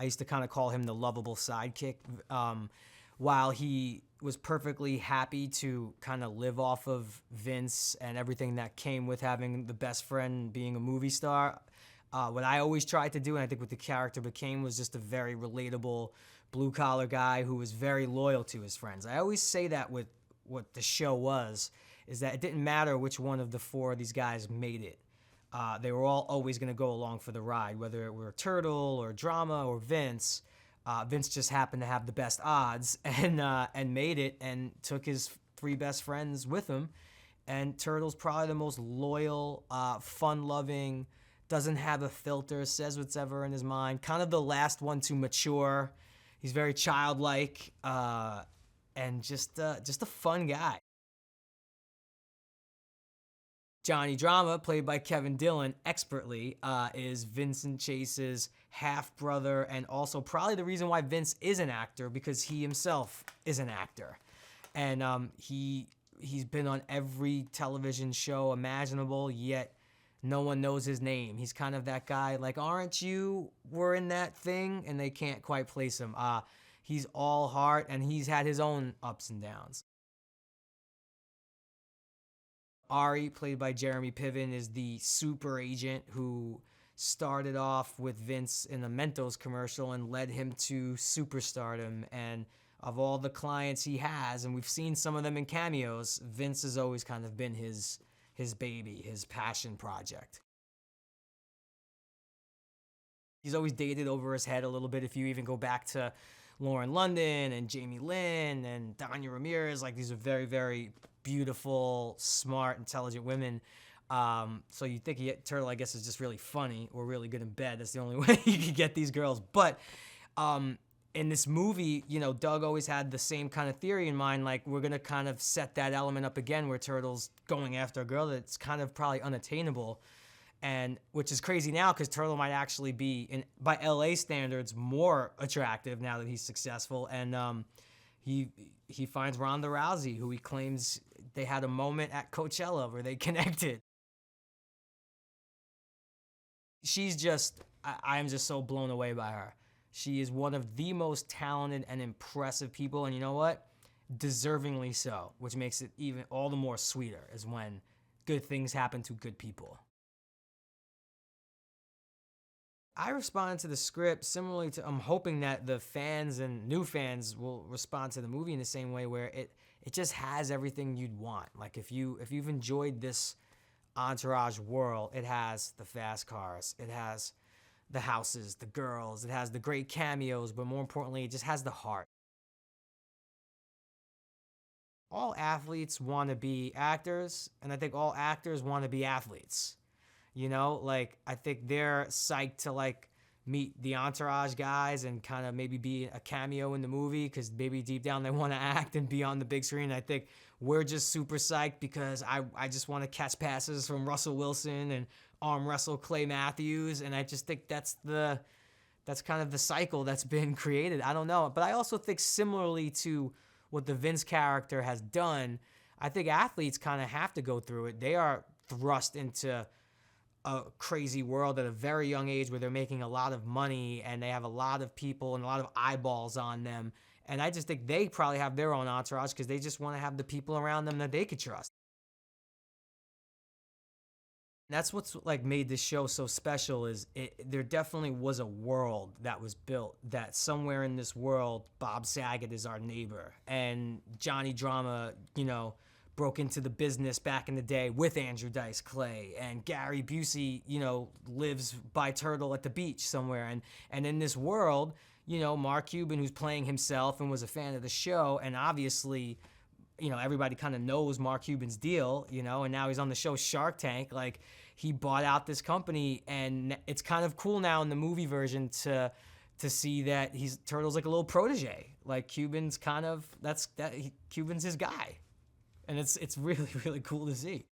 I used to kind of call him the lovable sidekick. While he was perfectly happy to kind of live off of Vince and everything that came with having the best friend being a movie star, what I always tried to do, and I think what the character became, was just a very relatable blue-collar guy who was very loyal to his friends. I always say that with what the show was, is that it didn't matter which one of the four of these guys made it. They were all always going to go along for the ride, whether it were Turtle or Drama or Vince. Vince just happened to have the best odds and made it and took his three best friends with him. And Turtle's probably the most loyal, fun-loving, doesn't have a filter, says what's ever in his mind. Kind of the last one to mature. He's very childlike and just a fun guy. Johnny Drama, played by Kevin Dillon expertly, is Vincent Chase's half-brother, and also probably the reason why Vince is an actor, because he himself is an actor. And he's been on every television show imaginable, yet no one knows his name. He's kind of that guy, like, aren't you were in that thing? And they can't quite place him. He's all heart, and he's had his own ups and downs. Ari, played by Jeremy Piven, is the super agent who started off with Vince in a Mentos commercial and led him to superstardom. And of all the clients he has, and we've seen some of them in cameos, Vince has always kind of been his baby, his passion project. He's always dated over his head a little bit. If you even go back to Lauren London and Jamie Lynn and Danya Ramirez, like, these are very, very beautiful, smart, intelligent women. So you think Turtle, I guess, is just really funny or really good in bed. That's the only way you could get these girls. But in this movie, Doug always had the same kind of theory in mind. Like, we're going to kind of set that element up again where Turtle's going after a girl that's kind of probably unattainable. And which is crazy now, because Turtle might actually be, by LA standards, more attractive now that he's successful. And he finds Ronda Rousey, who he claims they had a moment at Coachella where they connected. She's just, I'm just so blown away by her. She is one of the most talented and impressive people, and you know what? Deservingly so, which makes it even all the more sweeter, is when good things happen to good people. I responded to the script similarly to, I'm hoping that the fans and new fans will respond to the movie in the same way, where it just has everything you'd want. Like, if you've enjoyed this Entourage world, it has the fast cars, it has the houses, the girls, it has the great cameos, but more importantly, it just has the heart. All athletes want to be actors, and I think all actors want to be athletes. Like, I think they're psyched to, like, meet the Entourage guys and kind of maybe be a cameo in the movie, because maybe deep down they want to act and be on the big screen. I think we're just super psyched because I just want to catch passes from Russell Wilson and arm wrestle Clay Matthews, and I just think that's kind of the cycle that's been created. I don't know, but I also think similarly to what the Vince character has done, I think athletes kind of have to go through it. They are thrust into a crazy world at a very young age where they're making a lot of money and they have a lot of people and a lot of eyeballs on them. And I just think they probably have their own entourage because they just want to have the people around them that they could trust. That's what's like made this show so special, is there definitely was a world that was built, that somewhere in this world, Bob Saget is our neighbor, and Johnny Drama, broke into the business back in the day with Andrew Dice Clay, and Gary Busey, lives by Turtle at the beach somewhere. And in this world, Mark Cuban, who's playing himself and was a fan of the show, and obviously, everybody kind of knows Mark Cuban's deal, and now he's on the show Shark Tank. Like, he bought out this company, and it's kind of cool now in the movie version to see that Turtle's like a little protege. Like, Cuban's kind of, Cuban's his guy. And it's really, really cool to see.